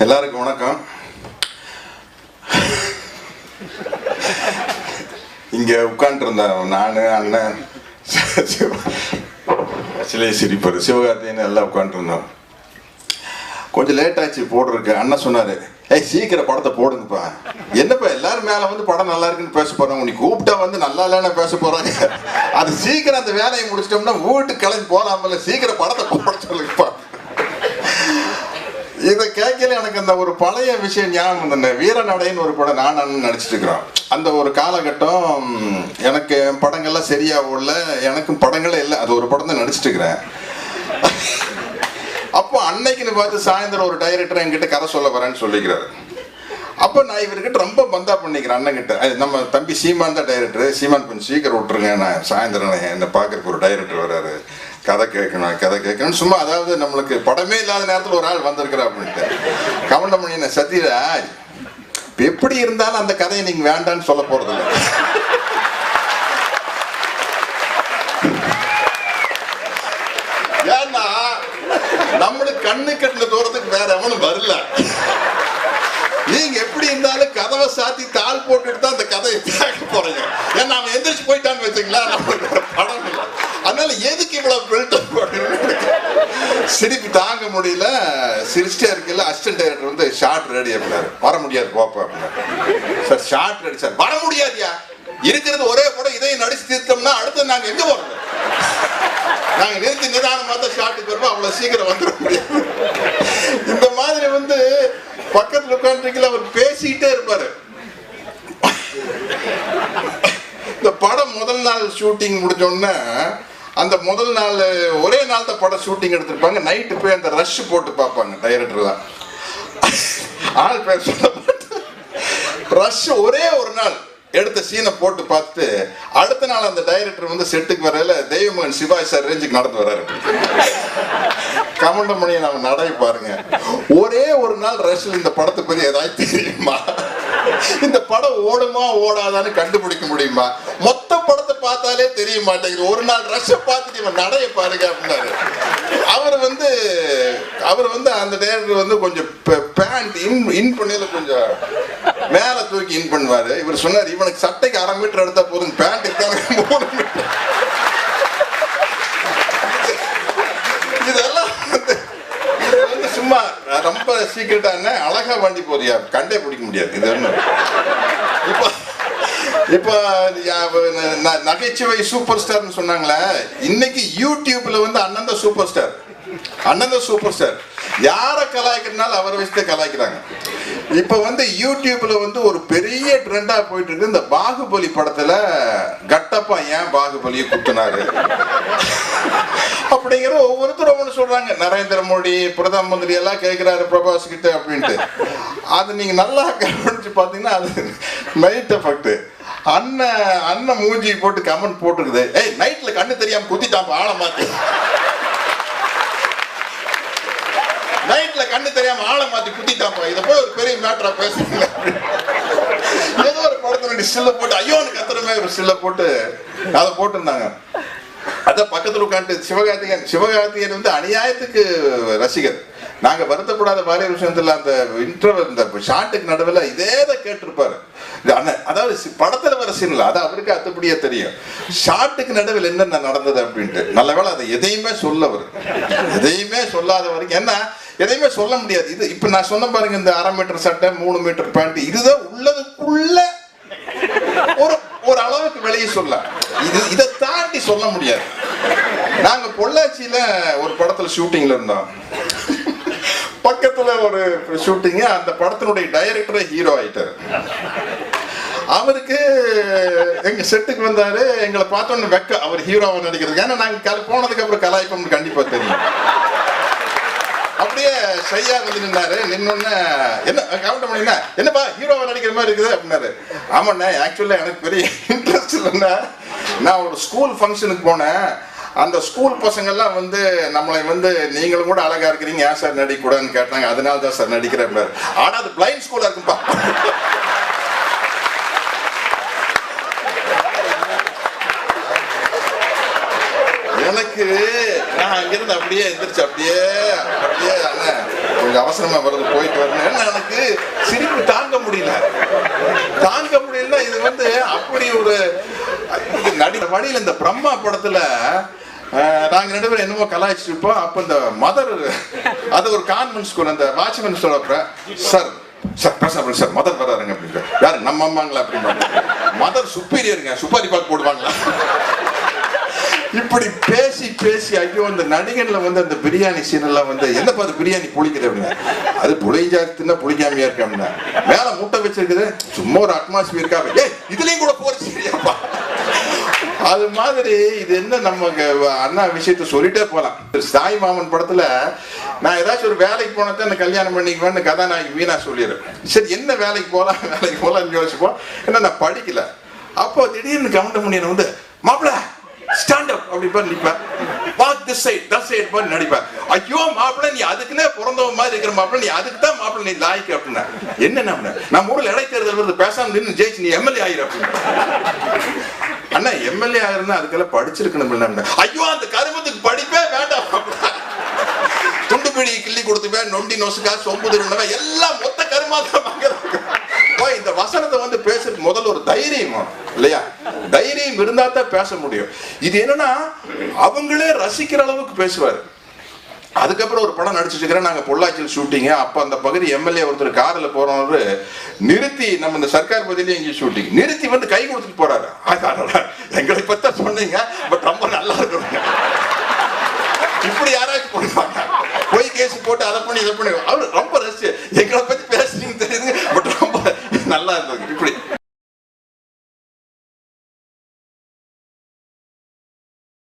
எல்லாருக்கும் வணக்கம். இங்க உட்காந்துருந்தேன் நான், அண்ணன், சிரிப்பார், சிவகார்த்தின்னு எல்லாம் உட்காந்துருந்தோம். கொஞ்சம் லேட் ஆச்சு போடுறதுக்கு. அண்ணன் சொன்னாரு, ஏய் சீக்கிரம் படத்தை போடுங்கப்பா. என்னப்பா எல்லாரும் மேல வந்து படம் நல்லா இருக்குன்னு பேச போறாங்க, நீ கூப்பிட்டா வந்து நல்லா இல்லைன்னு பேச போறாங்க. அது சீக்கிரம் அந்த வேலையை முடிச்சிட்டோம்னா வீட்டுக்கு கிளம்பி போலாமல, சீக்கிரம் படத்தை போட சொல்லுங்கப்பா. இதை கேட்கல எனக்கு அந்த ஒரு பழைய விஷயம் ஞாபகம் வந்தேன். வீரநடைன்னு ஒரு படம் நான் அண்ணன் நடிச்சிட்டு இருக்கிறோம். அந்த ஒரு காலகட்டம் எனக்கு படங்கள்லாம் சரியா ஓடல, எனக்கும் படங்களே இல்லை. அது ஒரு படம் தான் நடிச்சிட்டு இருக்கிறேன். அப்போ அன்னைக்குன்னு பார்த்து சாயந்தரம் ஒரு டைரக்டர் என்கிட்ட கதை சொல்ல வரேன்னு சொல்லிக்கிறாரு. அப்போ நான் இவர்கிட்ட ரொம்ப பந்தா பண்ணிக்கிறேன் அண்ணன்கிட்ட. நம்ம தம்பி சீமான் தான் டைரக்டர், சீமான் கொஞ்சம் சீக்கிரம் விட்டுருங்க, நான் சாயந்தரம் என்னை பார்க்கறதுக்கு ஒரு டைரக்டர் வர்றாரு, கதை கேட்கணும் சும்மா. அதாவது நம்மளுக்கு படமே இல்லாத நேரத்தில் ஒரு ஆள் வந்திருக்கிறா அப்படின்ட்டு. கவுண்டமணி என்ன சத்யராஜ், எப்படி இருந்தாலும் அந்த கதையை நீங்க வேண்டான்னு சொல்ல போறது இல்லை. ஏன்னா நம்மளுக்கு கண்ணு கட்டின தூரத்துக்கு வேற எவனும் வரல. நீங்க எப்படி இருந்தாலும் கதவை சாத்தி தாள் போட்டுட்டு தான் அந்த கதையை கேட்க போறீங்க. ஏன்னா அவன் எந்திரிச்சு போயிட்டான்னு வச்சுங்களா, நம்மளுக்கு படம் இல்லை. அதனால எதுக்கு இவ்வளவு பில்டப் போட்டு சிரிப்பு தாங்க முடியல. சிரிச்சிட்டே இருக்கல. அசிஸ்டன்ட் டைரக்டர் வந்து ஷார்ட் ரெடி அப்படின்னாரு. வர முடியாது போப்பா அப்படின்னாரு. Sir shot ready sir. வர முடியாதியா, இருக்கிறது ஒரே படம், இதையும் நடிச்சு தீர்த்தோம்னா அடுத்து நாங்க எங்க போறோம்? நாங்க நிறுத்தி நிதானமா தான் ஷார்ட்டுக்கு வருவோம், அவ்வளவு சீக்கிரம் வந்துட முடியாது. இந்த மாதிரி வந்து பக்கத்துல உட்காந்துருக்கல அவர் பேசிக்கிட்டே இருப்பாரு. இந்த படம் முதல் நாள் ஷூட்டிங் முடிஞ்சோடனே, அந்த முதல் நாள் ஒரே நாள் தான் படம் ஷூட்டிங் எடுத்திருப்பாங்க. நைட்டு போய் அந்த ரஷ் போட்டு பார்ப்பாங்க டைரக்டர் தான். ஆள் பேர் சொல்ல மாட்டேன். ரஷ் ஒரே ஒரு நாள் எடுத்த சீனை போட்டு பார்த்து அடுத்த நாள் அந்த டைரக்டர் வந்து செட்டுக்கு வரையில தெய்வமகன் சிவாஜி சார் ரேஞ்சுக்கு நடந்து வர்றாரு. கவுண்டமணியை நம்ம நடை பாருங்க. ஒரே ஒரு நாள் ரஷ்ல இந்த படத்தை பத்தி ஏதாவது தெரியுமா? இந்த படம் ஓடுமா ஓடாதான்னு கண்டுபிடிக்க முடியுமா? மொத்த படத்தை பார்த்தாலே தெரிய மாட்டேங்குது. ஒரு நாள் ரஷ்ஷை பார்த்துட்டு இவன் நடைய பாருங்க அப்படின்னாரு. அவர் வந்து அந்த டைரக்டர் வந்து கொஞ்சம் பேண்ட் இன் பண்ணல, கொஞ்சம் மேல தூக்கி இன் பண்ணுவாரு. இவர் சொன்னார், இவனுக்கு சட்டைக்கு 1/2 மீட்டர் எடுத்தா போதும், பேண்ட் இருக்காங்க 3 மீட்டர். இதெல்லாம் வந்து சும்மா ரொம்ப சீக்கிரட்டான அழகா வண்டி போறியா, கண்டே பிடிக்க முடியாது. இது ஒண்ணு. இப்ப நகைச்சுவை சூப்பர் ஸ்டார்னு சொன்னாங்களே, இன்னைக்கு யூடியூப்ல வந்து அண்ணன் தான் சூப்பர் ஸ்டார். அண்ணன் தான் சூப்பர் ஸ்டார். யாரை கலாய்க்கிறதுனால அவரை வச்சுட்டு கலாய்க்கிறாங்க. இப்ப வந்து யூடியூப்ல வந்து ஒரு பெரிய ட்ரெண்டா போயிட்டு இருக்கு. இந்த பாகுபலி படத்துல கட்டப்பா ஏன் பாகுபலியை குத்துனாரு அப்படிங்கிற ஒவ்வொருத்தரும் ஒண்ணு சொல்றாங்க. நரேந்திர மோடி பிரதம மந்திரி எல்லாம் கேட்கிறாரு பிரபாஸ் கிட்ட அப்படின்ட்டு. அது நீங்க நல்லா கவனிச்சு பாத்தீங்கன்னா அது நைட் எஃபெக்ட். அண்ணன் மூஞ்சி போட்டு கமெண்ட் போட்டுருக்குது, ஏய் நைட்ல கண்ணு தெரியாம குத்திட்டான் ஆள மாத்தி, நைட்ல கண்ணு தெரியாம ஆளை மாத்தி குத்திட்டாப்பா. இதை போய் ஒரு பெரிய மேட்டரா பேசுறீங்க. ஏதோ ஒரு படத்துல ஸ்டில்ல போட்டு ஐயோன்னு கத்துறமே ஒரு ஸ்டில்ல போட்டு அதை போட்டிருந்தாங்க. அதான் பக்கத்துல உட்காந்து சிவகார்த்திகேயன் வந்து அநியாயத்துக்கு ரசிகர். நாங்க வருத்தப்படாத பாலிய விஷயத்துல அந்த இன்டர்வல் இந்த ஷாட்டுக்கு நடுவில் இதேதான் கேட்டிருப்பாரு. அதாவது படத்துல வர சீன்ல அது அவருக்கு அத்தப்படியே தெரியும். ஷாட்டுக்கு நடுவில் என்னென்ன நடந்தது அப்படின்ட்டு. நல்ல வேளை அதை எதையுமே சொல்லவர், எதையுமே சொல்லாத வரைக்கும். என்ன எதையுமே சொல்ல முடியாது. இது இப்ப நான் சொன்ன பாருங்க, இந்த 1/2 மீட்டர் சட்டை 3 மீட்டர் பேண்ட், இதுதான் உள்ளதுக்குள்ள ஒரு அளவுக்கு வெளியே சொல்ல. இதை தாண்டி சொல்ல முடியாது. நாங்க பொள்ளாச்சியில ஒரு படத்துல ஷூட்டிங்ல இருந்தோம். பக்கத்துல ஒரு ஷூட்டிங். அந்த படத்தினுடைய டைரக்டரே ஹீரோ ஆயிட்டாரு. அவருக்கு எங்க செட்டுக்கு வந்தாரு. எங்களை பார்த்தோன்னு வெக்க, அவர் ஹீரோவை நடிக்கிறது. ஏன்னா நாங்க போனதுக்கு அப்புறம் கலாய்ப்போம்னு கண்டிப்பா தெரியும். அப்படியே ஷையா வந்து நின்னாரு. நின்னொன்னு என்ன கவுண்டமணி, என்னப்பா ஹீரோவை நடிக்கிற மாதிரி இருக்குது அப்படின்னாரு. ஆமாண்ணே, ஆக்சுவலா எனக்கு பெரிய இன்ட்ரெஸ்ட் இல்லைன்னா, நான் ஒரு ஸ்கூல் ஃபங்க்ஷனுக்கு போனேன். அந்த ஸ்கூல் பசங்கள்லாம் வந்து நம்மளை வந்து நீங்களும் கூட அழகா இருக்கிறீங்க, ஏன் சார் நடிக்க கூடாதுன்னு கேட்டாங்க. அதனால தான் சார் நடிக்கிறேன். ஆனா அது பிளைண்ட் ஸ்கூலா இருக்குப்பா. எனக்கு நான் அங்கிருந்து அப்படியே எந்திரிச்சு அப்படியே அண்ணன் கொஞ்சம் அவசரமா வருது, போயிட்டு வரணும். எனக்கு சிரிப்பு தாங்க முடியல. இது வந்து அப்படி ஒரு நடிகர் வழியில் இந்த பிரம்மா படத்துல நாங்க 2 பேரும் என்னமோ கலாய்ச்சிட்டு இருப்போம். அப்ப இந்த மதர், அது ஒரு கான்வென்ட் ஸ்கூல், அந்த வாட்ச்மேன் சொல்றப்ப, சார் சார் மதர் வராருங்க அப்படின்னு. யாரு, நம்ம அம்மாங்களா அப்படின்னு. மதர் சுப்பீரியருங்க, சுப்பாரி பாக்கு போடுவாங்களா. இப்படி பேசி பேசி ஐயோ இந்த நடிகன்ல வந்து அந்த பிரியாணி சீன் எல்லாம் வந்து என்ன பார்த்து பிரியாணி புளிக்குது அப்படின்னா, அது புளிஞ்சாத்துன்னா புளிக்காமையா இருக்கு அப்படின்னா, மேல முட்டை வச்சிருக்குது, சும்மா ஒரு அட்மாஸ்பியருக்காக இதுலயும் கூட போறது சரியாப்பா. அது மாதிரி இது என்ன, நமக்கு அண்ணா விஷயத்த சொல்லிட்டே போலாம். சாய் மாமன் படத்துல நான் ஏதாச்சும் ஒரு வேலைக்கு போனதான் அந்த கல்யாணம் பண்ணிக்குவேன்னு கதாநாயகி வீணா சொல்லிடுறேன். சரி என்ன வேலைக்கு போலாம்னு யோசிப்போம். ஏன்னா நான் படிக்கல. அப்போ திடீர்னு கவுண்ட் பண்ணி வந்து மாப்பிள்ள ஸ்டாண்ட் அப் அப்படி பாரு நிப்பேன், walk this side that side பாரு நடிப்பேன். ஐயோ மாப்பிள்ள நீ அதுக்குன்னே பிறந்தவ மாதிரி இருக்கிற மாப்பிள்ள, நீ அதுக்கு தான் மாப்பிள்ள நீ லாய்க்கு அப்படின்னா. என்ன நம்ம ஊர்ல இடைத்தேர்தல் வருது, பேசாம நின்று ஜெயிச்சு நீ எம்எல்ஏ ஆயிரு அப்படின்னு. அண்ணா எம்எல்ஏ ஆயிருந்தா அதுக்கெல்லாம் படிச்சிருக்கணும். ஐயோ அந்த கருமத்துக்கு படிப்பே வேண்டாம், துண்டு பிடி கிள்ளி கொடுத்துவேன், நொண்டி நொசுக்கா சொம்பு திருநவ எல்லாம் மொத்த கருமாத்தான். இந்த வசனத்தை வந்து பேசுறதுக்கு முதல்ல ஒரு தைரியம் இல்லையா? தைரியம் இருந்தா தான் பேச முடியும். இது என்னன்னா அவங்களே ரசிக்கிற அளவுக்கு பேசுவாரு. அதுக்கப்புறம் ஒரு படம் நடிச்சிட்டு இருக்கிறேன், நாங்க பொள்ளாச்சியில் ஷூட்டிங்க. அப்ப அந்த பகுதி எம்எல்ஏ ஒருத்தர் கார்ல போறவரு நிறுத்தி, நம்ம இந்த சர்க்கார் பகுதியில எங்க ஷூட்டிங் நிறுத்தி வந்து கை கொடுத்துட்டு போறாரு. எங்களை பத்தி சொன்னீங்க, பட் ரொம்ப நல்லா இருக்கு. இப்படி யாராச்சும் போடுவாங்க, போய் கேஸ் போட்டு அதை பண்ணி இதை பண்ணி அவரு ரொம்ப ரசிச்சு எங்களை பத்தி